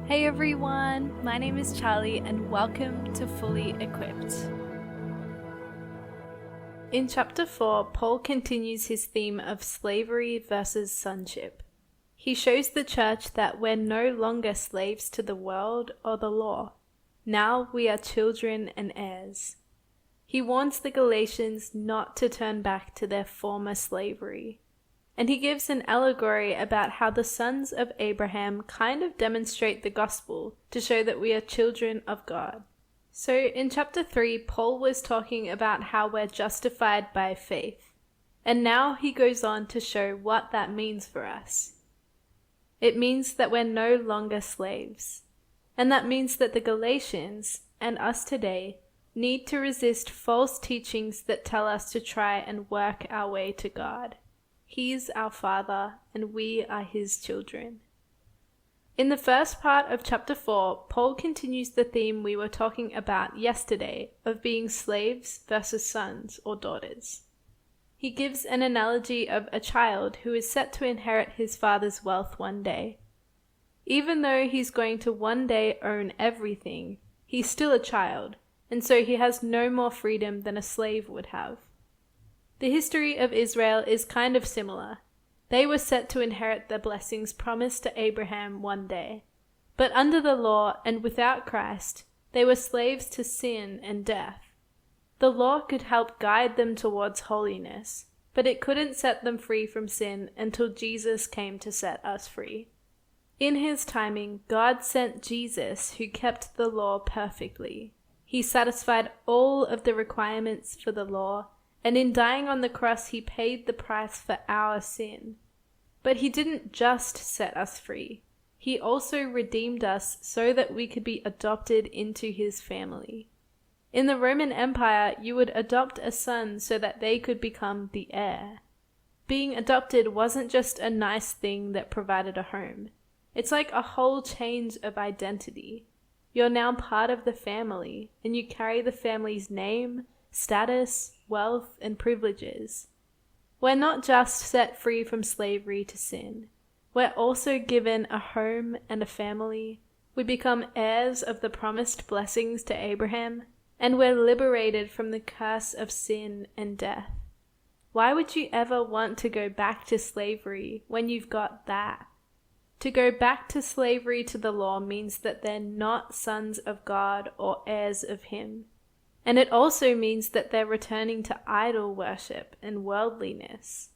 Hey everyone, my name is Charlie and welcome to Fully Equipped. In chapter 4, Paul continues his theme of slavery versus sonship. He shows the church that we're no longer slaves to the world or the law. Now we are children and heirs. He warns the Galatians not to turn back to their former slavery. And he gives an allegory about how the sons of Abraham kind of demonstrate the gospel to show that we are children of God. So in chapter 3, Paul was talking about how we're justified by faith. And now he goes on to show what that means for us. It means that we're no longer slaves. And that means that the Galatians, and us today, need to resist false teachings that tell us to try and work our way to God. He's our Father, and we are His children. In the first part of chapter 4, Paul continues the theme we were talking about yesterday of being slaves versus sons or daughters. He gives an analogy of a child who is set to inherit his father's wealth one day. Even though he's going to one day own everything, he's still a child, and so he has no more freedom than a slave would have. The history of Israel is kind of similar. They were set to inherit the blessings promised to Abraham one day. But under the law and without Christ, they were slaves to sin and death. The law could help guide them towards holiness, but it couldn't set them free from sin until Jesus came to set us free. In His timing, God sent Jesus who kept the law perfectly. He satisfied all of the requirements for the law, and in dying on the cross, He paid the price for our sin. But He didn't just set us free. He also redeemed us so that we could be adopted into His family. In the Roman Empire, you would adopt a son so that they could become the heir. Being adopted wasn't just a nice thing that provided a home. It's like a whole change of identity. You're now part of the family, and you carry the family's name, status, wealth, and privileges. We're not just set free from slavery to sin. We're also given a home and a family. We become heirs of the promised blessings to Abraham, and we're liberated from the curse of sin and death. Why would you ever want to go back to slavery when you've got that? To go back to slavery to the law means that they're not sons of God or heirs of Him. And it also means that they're returning to idol worship and worldliness.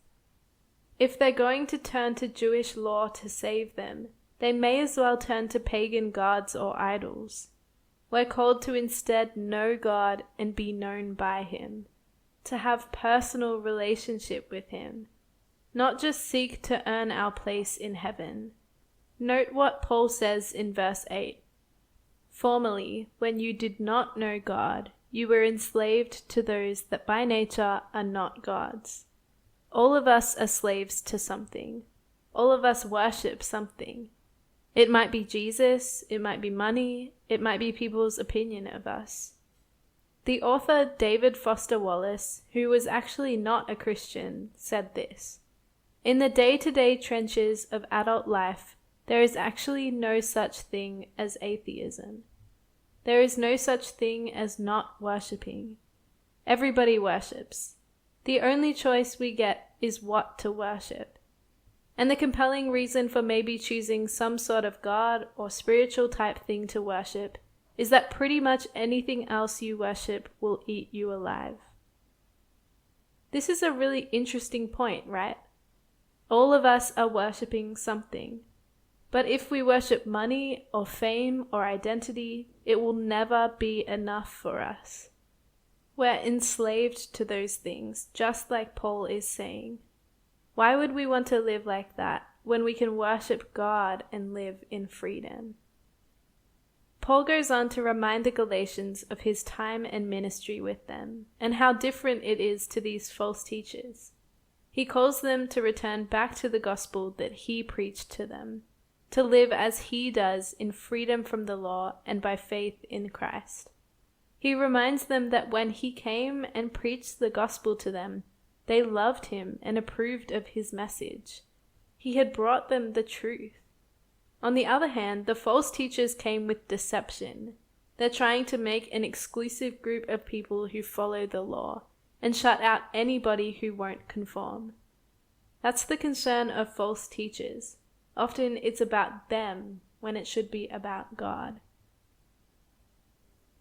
If they're going to turn to Jewish law to save them, they may as well turn to pagan gods or idols. We're called to instead know God and be known by Him, to have personal relationship with Him, not just seek to earn our place in heaven. Note what Paul says in verse 8. Formerly, when you did not know God, you were enslaved to those that by nature are not gods. All of us are slaves to something. All of us worship something. It might be Jesus, it might be money, it might be people's opinion of us. The author David Foster Wallace, who was actually not a Christian, said this: "In the day-to-day trenches of adult life, there is actually no such thing as atheism. There is no such thing as not worshipping. Everybody worships. The only choice we get is what to worship. And the compelling reason for maybe choosing some sort of God or spiritual type thing to worship is that pretty much anything else you worship will eat you alive." This is a really interesting point, right? All of us are worshipping something. But if we worship money or fame or identity, it will never be enough for us. We're enslaved to those things, just like Paul is saying. Why would we want to live like that when we can worship God and live in freedom? Paul goes on to remind the Galatians of his time and ministry with them, and how different it is to these false teachers. He calls them to return back to the gospel that he preached to them, to live as he does in freedom from the law and by faith in Christ. He reminds them that when he came and preached the gospel to them, they loved him and approved of his message. He had brought them the truth. On the other hand, the false teachers came with deception. They're trying to make an exclusive group of people who follow the law and shut out anybody who won't conform. That's the concern of false teachers. Often it's about them when it should be about God.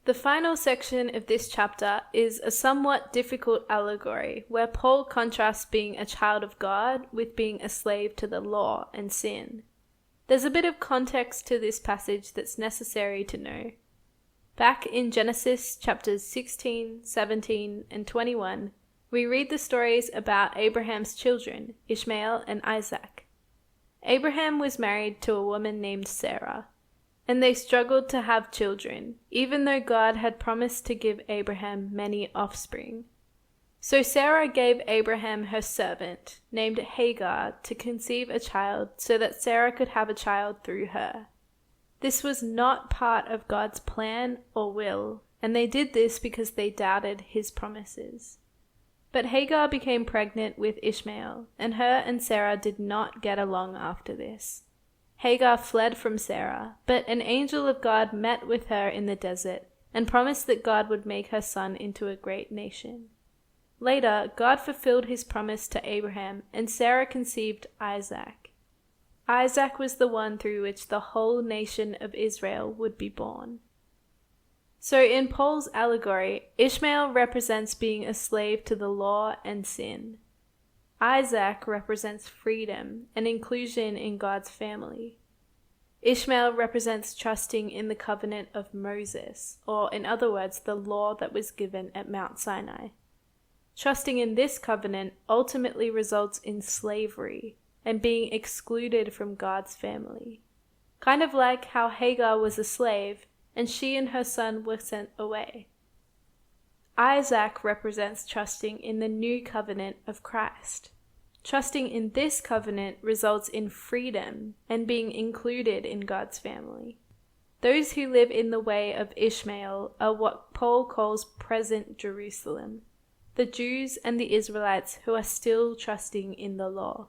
The final section of this chapter is a somewhat difficult allegory where Paul contrasts being a child of God with being a slave to the law and sin. There's a bit of context to this passage that's necessary to know. Back in Genesis chapters 16, 17, and 21, we read the stories about Abraham's children, Ishmael and Isaac. Abraham was married to a woman named Sarah, and they struggled to have children, even though God had promised to give Abraham many offspring. So Sarah gave Abraham her servant, named Hagar, to conceive a child so that Sarah could have a child through her. This was not part of God's plan or will, and they did this because they doubted his promises. But Hagar became pregnant with Ishmael, and her and Sarah did not get along after this. Hagar fled from Sarah, but an angel of God met with her in the desert and promised that God would make her son into a great nation. Later, God fulfilled his promise to Abraham, and Sarah conceived Isaac. Isaac was the one through which the whole nation of Israel would be born. So in Paul's allegory, Ishmael represents being a slave to the law and sin. Isaac represents freedom and inclusion in God's family. Ishmael represents trusting in the covenant of Moses, or in other words, the law that was given at Mount Sinai. Trusting in this covenant ultimately results in slavery and being excluded from God's family. Kind of like how Hagar was a slave and she and her son were sent away. Isaac represents trusting in the new covenant of Christ. Trusting in this covenant results in freedom and being included in God's family. Those who live in the way of Ishmael are what Paul calls present Jerusalem, the Jews and the Israelites who are still trusting in the law.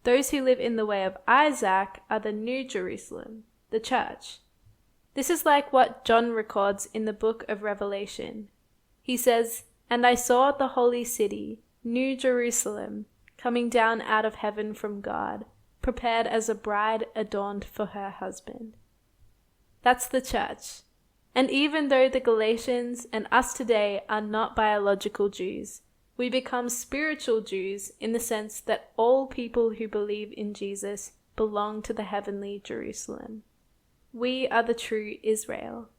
Those who live in the way of Isaac are the New Jerusalem, the church. This is like what John records in the book of Revelation. He says, "And I saw the holy city, New Jerusalem, coming down out of heaven from God, prepared as a bride adorned for her husband." That's the church. And even though the Galatians and us today are not biological Jews, we become spiritual Jews in the sense that all people who believe in Jesus belong to the heavenly Jerusalem. We are the true Israel.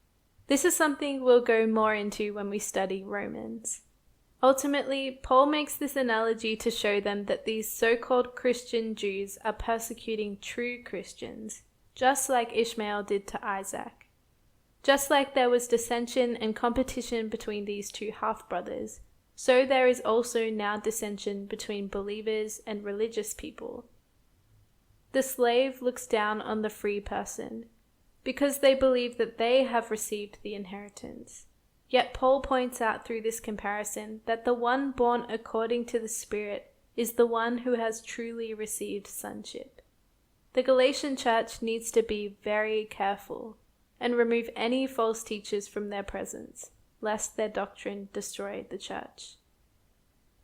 This is something we'll go more into when we study Romans. Ultimately, Paul makes this analogy to show them that these so-called Christian Jews are persecuting true Christians, just like Ishmael did to Isaac. Just like there was dissension and competition between these two half-brothers, so there is also now dissension between believers and religious people. The slave looks down on the free person, because they believe that they have received the inheritance. Yet Paul points out through this comparison that the one born according to the Spirit is the one who has truly received sonship. The Galatian church needs to be very careful and remove any false teachers from their presence, lest their doctrine destroy the church.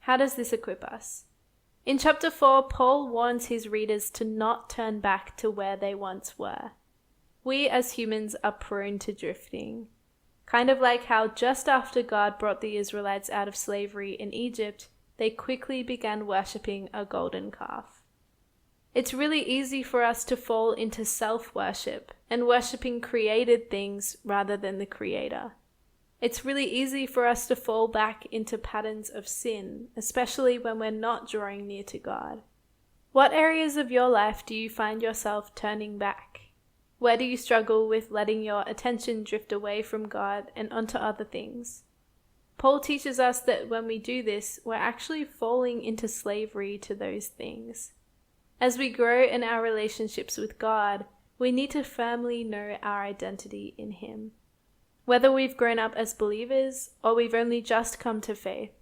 How does this equip us? In chapter 4, Paul warns his readers to not turn back to where they once were. We as humans are prone to drifting. Kind of like how just after God brought the Israelites out of slavery in Egypt, they quickly began worshipping a golden calf. It's really easy for us to fall into self-worship and worshipping created things rather than the Creator. It's really easy for us to fall back into patterns of sin, especially when we're not drawing near to God. What areas of your life do you find yourself turning back? Where do you struggle with letting your attention drift away from God and onto other things? Paul teaches us that when we do this, we're actually falling into slavery to those things. As we grow in our relationships with God, we need to firmly know our identity in Him. Whether we've grown up as believers or we've only just come to faith,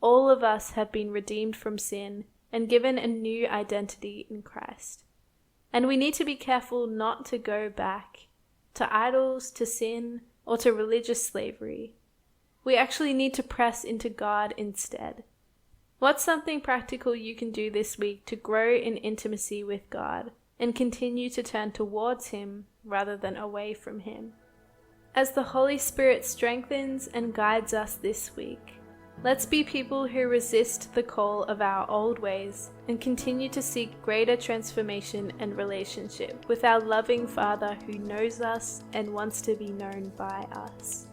all of us have been redeemed from sin and given a new identity in Christ. And we need to be careful not to go back to idols, to sin, or to religious slavery. We actually need to press into God instead. What's something practical you can do this week to grow in intimacy with God and continue to turn towards Him rather than away from Him? As the Holy Spirit strengthens and guides us this week, let's be people who resist the call of our old ways and continue to seek greater transformation and relationship with our loving Father who knows us and wants to be known by us.